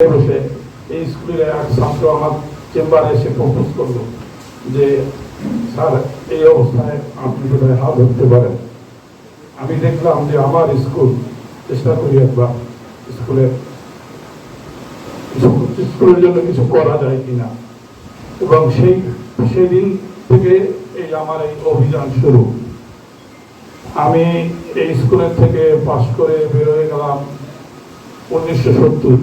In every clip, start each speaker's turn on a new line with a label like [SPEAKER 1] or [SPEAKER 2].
[SPEAKER 1] বসে এই স্কুলের এক ছাত্র আমার চেম্বারে এসে প্রপোজ করলো যে স্যার এই অবস্থায় আপনি বোধহয় হাত ধরতে পারেন। আমি দেখলাম যে আমার স্কুল চেষ্টা করি একবার স্কুলের জন্য কিছু করা যায় কিনা, এবং সেই দিন থেকে এই আমার এই অভিযান শুরু। আমি এই স্কুলের থেকে পাশ করে বের হয়ে গেলাম 1970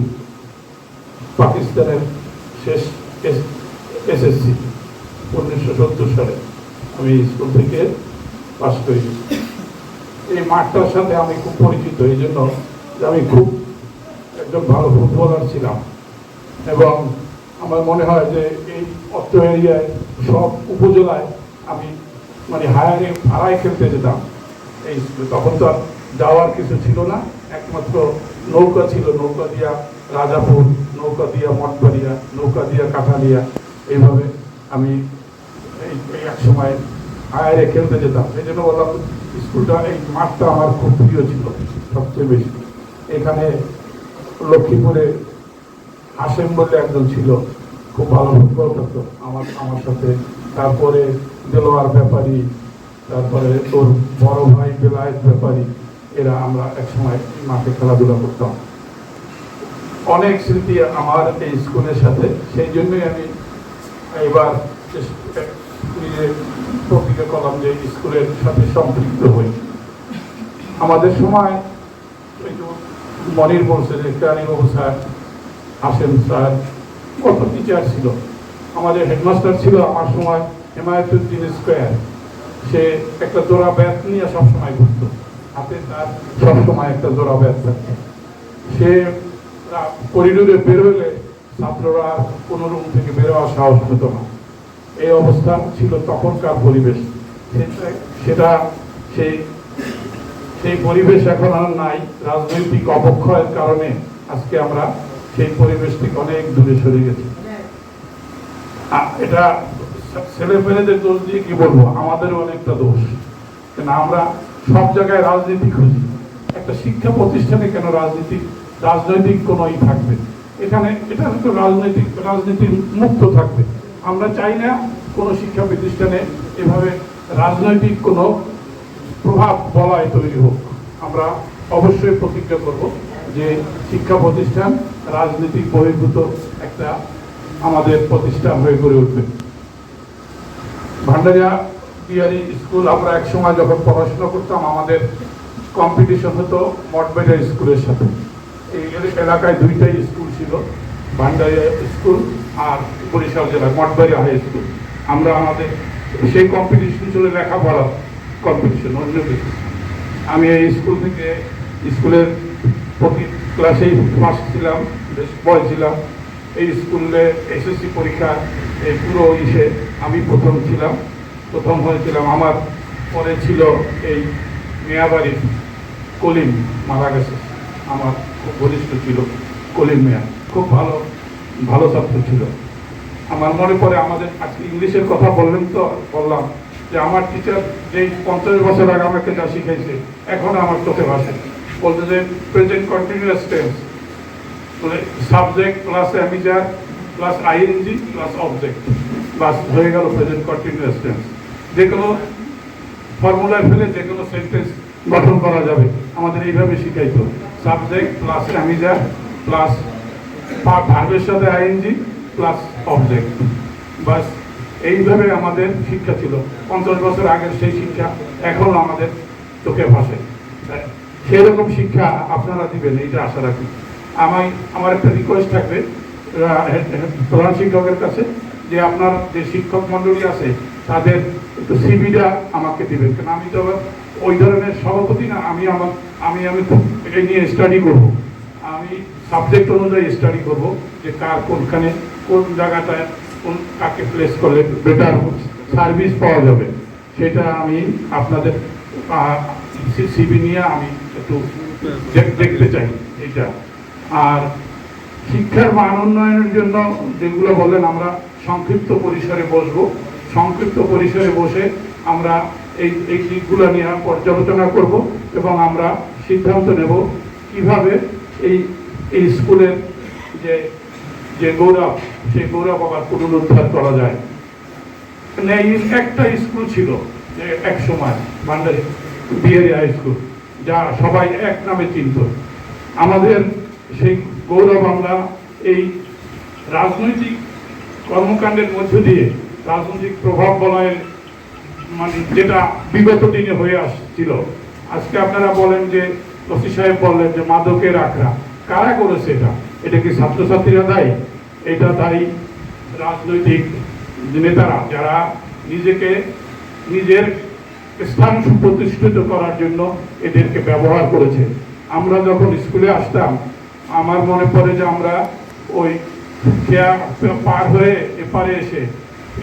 [SPEAKER 1] পাকিস্তানের শেষ এসএসসি 1970 সালে আমি স্কুল থেকে পাশ করি। এই মাঠটার সাথে আমি খুব পরিচিত, এই জন্য আমি খুব একজন ভালো ফুটবলার ছিলাম, এবং আমার মনে হয় যে এই অত্র এরিয়ায় সব উপজেলায় আমি মানে হারায় খেলতে যেতাম এই স্কুলে। তখন তো আর যাওয়ার কিছু ছিল না, একমাত্র নৌকা ছিল, নৌকা দিয়া রাজাপুর, নৌকা দিয়া মঠবাড়িয়া, নৌকা দিয়া কাঠালিয়া, এইভাবে আমি এক সময় হায়ারে খেলতে যেতাম। এই জন্য বললাম স্কুলটা, এই মাঠটা আমার খুব প্রিয় ছিল সবচেয়ে বেশি। এখানে লক্ষ্মীপুরে হাসেম বলে একজন ছিল, খুব ভালো ফুটবল খেলতো আমার সাথে। তারপরে দেলোয়ার ব্যাপারী, তারপরে তোর বড় ভাই বেলায়েত ব্যাপারী, এরা আমরা একসময় মাঠে খেলাধুলা করতাম। অনেক স্মৃতি আমার এই স্কুলের সাথে, সেই জন্যই আমি এবার প্রতিজ্ঞা করলাম যে স্কুলের সাথে সম্পৃক্ত হই। আমাদের সময় মনির বলছে যে কানিবাবু স্যার, হাসেম স্যার, কত টিচার ছিল। আমাদের হেডমাস্টার ছিল আমার সময় হেমায়তুদ্দিন স্কোয়ার, সে একটা জোড়া ব্যাট নিয়ে সবসময় ঘুরত, হাতে তার সবসময় একটা জোড়া ব্যাট থাকতো। সে করিডোরে বের হলে ছাত্ররা কোনো রুম থেকে বের হওয়ার সাহস পেত না। এই অবস্থা ছিল তখনকার পরিবেশ। সেটা সেই পরিবেশ এখন আর নাই। রাজনৈতিক অবক্ষয়ের কারণে আজকে আমরা সেই পরিবেশ থেকে অনেক দূরে সরে গেছি। এটা ছেলেপেলেদের দোষ দিয়ে কি বলবো, আমাদেরও অনেকটা দোষ। কেন আমরা সব জায়গায় রাজনীতি খুঁজি, একটা শিক্ষা প্রতিষ্ঠানে কেন রাজনৈতিক কোনো থাকবে? এখানে এটা তো রাজনীতির মুক্ত থাকবে। আমরা চাই না কোনো শিক্ষা প্রতিষ্ঠানে এভাবে রাজনৈতিক কোনো প্রভাব বলয় তৈরি হোক। আমরা অবশ্যই প্রতিজ্ঞা করব যে শিক্ষা প্রতিষ্ঠান রাজনীতিক বহির্ভূত একটা আমাদের প্রতিষ্ঠান হয়ে গড়ে উঠবে। ভান্ডারিয়া বিহারি স্কুল, আমরা এক সময় যখন পড়াশোনা করতাম আমাদের কম্পিটিশন হতো মঠবাড়িয়া স্কুলের সাথে। এই এলাকায় দুইটাই স্কুল ছিল, ভান্ডারিয়া স্কুল আর বরিশাল জেলার মঠবাড়িয়া হাই স্কুল। আমরা আমাদের সেই কম্পিটিশন ছিল লেখাপড়া কম্পিটিশন, অন্য কিছু। আমি এই স্কুল থেকে স্কুলের প্রতি ক্লাসেই ফার্স্ট ছিলাম, বেশ বয় ছিলাম। এই স্কুলে এসএসসি পরীক্ষা এই পুরো আমি প্রথম হয়েছিলাম। আমার পরে ছিল এই মেয়াবাড়ির কলিম, মারা গেছে, আমার খুব ঘনিষ্ঠ ছিল কলিম মেয়া, খুব ভালো ছাত্র ছিল। আমার মনে পড়ে, আমাদের আজকে ইংলিশের কথা বললেন তো বললাম যে আমার টিচার যেই 50 বছর আগে আমাকে যা শিখাইছে এখনো আমার চোখে ভাসে। বলতে যে প্রেজেন্ট কন্টিনিউয়াস টেন্স, মানে subject plus am is are plus I N G plus object, plus হয়ে গেল প্রেজেন্ট কন্টিনিউয়াস টেন্স। যে কোনো ফর্মুলায় ফেলে যে কোনো সেন্টেন্স গঠন করা যাবে, আমাদের এইভাবে শিখাইতো। সাবজেক্ট প্লাস অ্যামিজার প্লাস ভার্বের সাথে আইএনজি প্লাস অবজেক্ট, বাস এইভাবে আমাদের শিক্ষা ছিল। 50 বছর আগের সেই শিক্ষা এখনো আমাদের চোখে ভাসে। সেরকম শিক্ষা আপনারা দিবেন, এইটা আশা রাখি। আমার একটা রিকোয়েস্ট থাকবে প্রধান শিক্ষকের কাছে, যে আপনার যে শিক্ষক মন্ডলী আছে তাদের একটু সিভিটা আমাকে দিবেন, কারণ আমি তো ওই ধরনের সভাপতি না। আমি খুব এটা নিয়ে স্টাডি করব, আমি সাবজেক্ট অনুযায়ী স্টাডি করব যে কার কোনখানে কোন জায়গাটায় কাকে প্লেস করলে বেটার সার্ভিস পাওয়া যাবে, সেটা আমি আপনাদের সিভি নিয়ে আমি একটু দেখতে চাই এটা। আর শিক্ষার মান উন্নয়নের জন্য যেগুলো বললেন, আমরা সংক্ষিপ্ত পরিসরে বসবো। সংক্ষিপ্ত পরিসরে বসে আমরা এই দিকগুলো নিয়ে পর্যালোচনা করব, এবং আমরা সিদ্ধান্ত নেব কিভাবে এই স্কুলের যে যে গৌরব, সেই গৌরব আবার পুনরুদ্ধার করা যায়। এই একটা স্কুল ছিল যে এক সময় ভান্ডারি বিহারি হাই স্কুল, যা সবাই এক নামে চিনত। আমাদের সেই গৌরব আমরা এই রাজনৈতিক কর্মকাণ্ডের মধ্য দিয়ে, রাজনৈতিক প্রভাব বলয়ের মানে যেটা বিগত দিনে হয়ে আসছিল, আজকে আপনারা বলেন যে ওসি সাহেব বললেন যে মাদকের আখড়া, কারা করেছে এটা? এটা কি ছাত্রছাত্রীরা দায়ী? এটা দায়ী রাজনৈতিক নেতারা, যারা নিজেকে নিজের স্থান সুপ্রতিষ্ঠিত করার জন্য এদেরকে ব্যবহার করেছে। আমরা যখন স্কুলে আসতাম, আমার মনে পড়ে যে আমরা ওই পার হয়ে এপারে এসে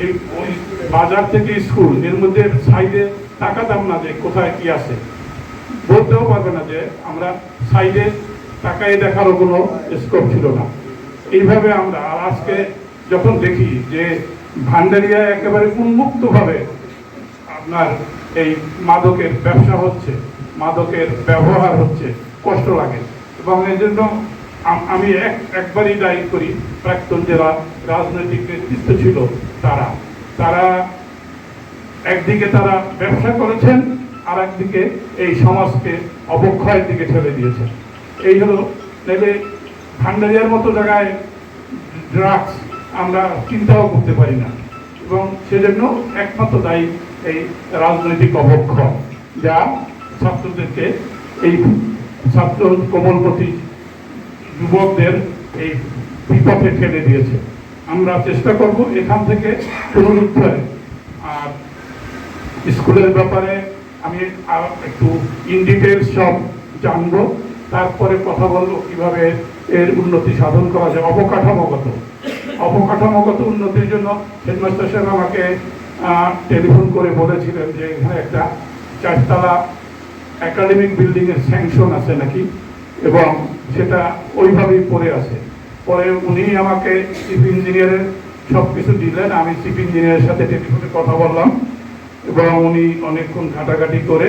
[SPEAKER 1] এই ওই বাজার থেকে স্কুল, এর মধ্যে সাইডে তাকাতাম না যে কোথায় কি আছে, বলতেও পারবে না যে আমরা সাইডে তাকাই, দেখারও কোনো স্কোপ ছিল না। এইভাবে আমরা, আর আজকে যখন দেখি যে ভান্ডারিয়া একেবারে উন্মুক্তভাবে আপনার এই মাদকের ব্যবসা হচ্ছে, মাদকের ব্যবহার হচ্ছে, কষ্ট লাগে। এবং এই জন্য আমি একবারই দায়ী করি প্রাক্তন যারা রাজনৈতিক নেতৃত্ব ছিল, তারা একদিকে তারা ব্যবসা করেছেন, আর একদিকে এই সমাজকে অবক্ষয়ের দিকে ঠেলে দিয়েছেন। এই হলো, তাহলে ভান্ডারিয়ার মতো জায়গায় ড্রাগস আমরা চিন্তাও করতে পারি না, এবং সেজন্য একমাত্র দায়ী এই রাজনৈতিক অবক্ষয়, যা ছাত্রদেরকে, এই ছাত্র কোমলমতি যুবকদের এই বিপথে ঠেলে দিয়েছে। আমরা চেষ্টা করব এখান থেকে পুনরুদ্ধারে। আর স্কুলের ব্যাপারে আমি একটু ইন ডিটেলস সব জানবো, তারপরে কথা বলবো কিভাবে এর উন্নতি সাধন করা যায়। অবকাঠামোগত উন্নতির জন্য হেডমাস্টার সাহেব আমাকে টেলিফোন করে বলেছিলেন যে এখানে একটা 4তলা একাডেমিক বিল্ডিং এর স্যাংশন আছে নাকি, এবং সেটা ওইভাবেই পড়ে আছে। পরে উনি আমাকে চিফ ইঞ্জিনিয়ারের সব কিছু দিলেন। আমি চিফ ইঞ্জিনিয়ারের সাথে টেলিফোনে কথা বললাম, এবং উনি অনেকক্ষণ ঘাটাঘাটি করে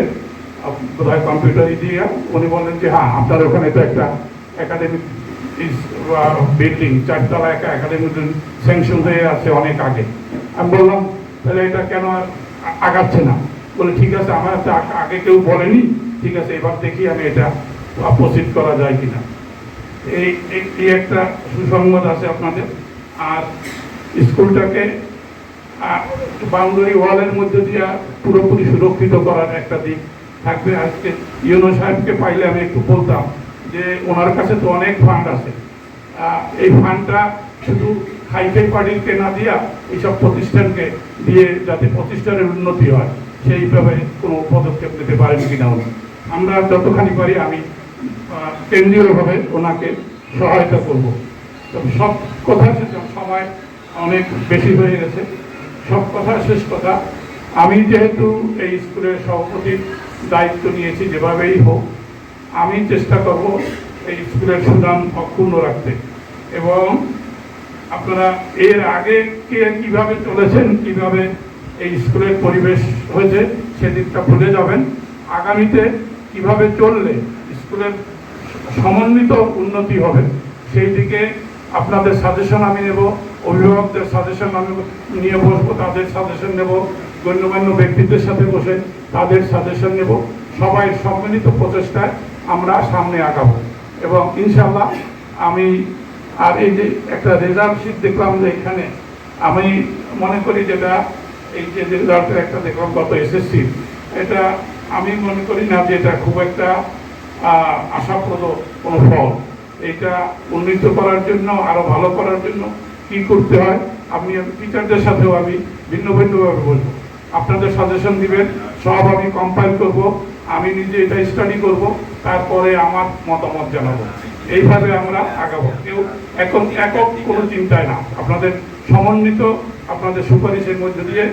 [SPEAKER 1] বোধহয় কম্পিউটারই দিয়ে উনি বললেন যে হ্যাঁ, আপনার ওখানে তো একটা একাডেমিক বিল্ডিং, 4তলা একটা একাডেমিক স্যাংশন হয়ে আছে অনেক আগে। আমি বললাম তাহলে এটা কেন আগাচ্ছে না? বলে ঠিক আছে, আমার তো আগে কেউ বলেনি, ঠিক আছে এবার দেখি আমি এটা প্রসিড করা যায় কিনা। এই একটা সুসংবাদ আছে আপনাদের। আর স্কুলটাকে বাউন্ডারি ওয়ালের মধ্যে দিয়ে পুরোপুরি সুরক্ষিত করার একটা দিক থাকবে। আজকে ইউনো সাহেবকে পাইলে আমি একটু বলতাম যে ওনার কাছে তো অনেক ফান্ড আছে, এই ফান্ডটা শুধু হাইফাই পার্টিকে না দিয়া এইসব প্রতিষ্ঠানকে দিয়ে যাতে প্রতিষ্ঠানের উন্নতি হয়, সেইভাবে কোনো পদক্ষেপ নিতে পারেন কিনা উনি। আমরা যতখানি পারি আমি কেন্দ্রীয়ভাবে ওনাকে সহায়তা করব। তবে সব কথা শেষ, সময় অনেক বেশি হয়ে গেছে, সব কথা শেষ কথা, আমি যেহেতু এই স্কুলের সভাপতির দায়িত্ব নিয়েছি, যেভাবেই হোক আমি চেষ্টা করব এই স্কুলের সুনাম অক্ষুণ্ণ রাখতে। এবং আপনারা এর আগে কিভাবে চলেছেন, কিভাবে এই স্কুলের পরিবেশ হয়েছে সেদিকটা ভুলে যাবেন। আগামীতে কিভাবে চললে স্কুলের সমন্বিত উন্নতি হবে সেই দিকে আপনাদের সাজেশন আমি নেব, অভিভাবকদের সাজেশন আমি নিয়ে বসবো, তাদের সাজেশন নেব, গণ্যমান্য ব্যক্তিদের সাথে বসে তাদের সাজেশন নেব। সবাই সম্মিলিত প্রচেষ্টায় আমরা সামনে আগাবো। এবং ইনশাল্লাহ আমি, আর এই যে একটা রেজাল্ট শিট দেখলাম যে এখানে, আমি মনে করি যেটা এই যে রেজাল্টের একটা দেখলাম গত এসএসসি, এটা আমি মনে করি না যে এটা খুব একটা আশাপ্রদ কোনো ফল। এটা উন্নীত করার জন্য, আরো ভালো করার জন্য কি করতে হয়, আপনি টিচারদের সাথেও আমি ভিন্ন ভিন্নভাবে বলবো। আপনাদের সাজেশন দিবেন, সব আমি কম্পাইল করব, আমি নিজে এটা স্টাডি করব, তারপরে আমার মতামত জানাবো। এইভাবে আমরা আগাবো। কেউ এখন একক কোনো চিন্তায় না, আপনাদের সমন্বিত, আপনাদের সুপারিশের মধ্যে দিয়ে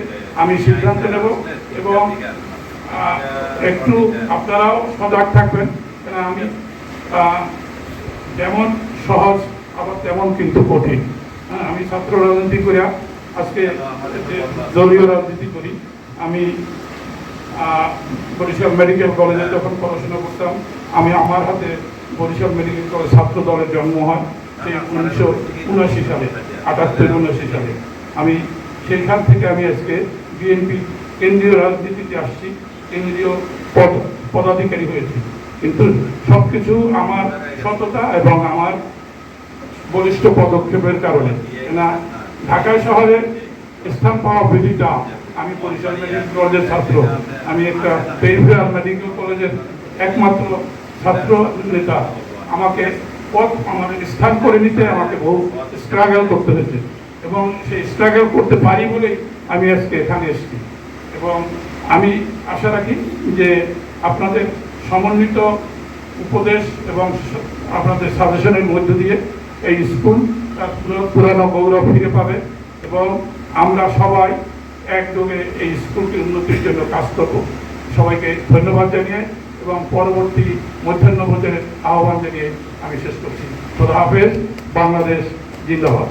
[SPEAKER 1] আমি সিদ্ধান্ত নেব। এবং একটু আপনারাও সজাগ থাকবেন, আমি যেমন সহজ আবার তেমন কিন্তু কঠিন। আমি ছাত্র রাজনীতি করি, আজকে দলীয় রাজনীতি করি। আমি বরিশাল মেডিকেল কলেজে যখন পড়াশোনা করতাম, আমি আমার হাতে বরিশাল মেডিকেল কলেজ ছাত্র দলের জন্ম হয়। সেই 1979 সালে 78-79 সালে আমি সেইখান থেকে আমি আজকে বিএনপি কেন্দ্রীয় রাজনীতিতে আসছি, কেন্দ্রীয় পদাধিকারী হয়েছি। কিন্তু সবকিছু আমার সততা এবং আমার বলিষ্ঠ পদক্ষেপের কারণে না। ঢাকা শহরে স্থান পাওয়া বিধিটা, আমি বরিশাল মেডিকেল কলেজের ছাত্র, আমি একটা পেরিফেরাল মেডিকেল কলেজের একমাত্র ছাত্র নেতা। আমাকে আমাদের স্থান করে নিতে আমাকে বহু স্ট্রাগল করতে হয়েছে এবং সেই স্ট্রাগল করতে পারি বলেই আমি আজকে এখানে এসেছি। এবং আমি আশা রাখি যে আপনাদের সমন্বিত উপদেশ এবং আপনাদের সাজেশনের মধ্য দিয়ে এই স্কুল তার পুরানো গৌরব ফিরে পাবে এবং আমরা সবাই একযোগে এই স্কুলকে উন্নতির জন্য কাজ করব। সবাইকে ধন্যবাদ জানিয়ে এবং পরবর্তী মধ্যাহ্নভোজের আহ্বান জানিয়ে আমি শেষ করছি। খোদা হাফেজ। বাংলাদেশ জিন্দাবাদ।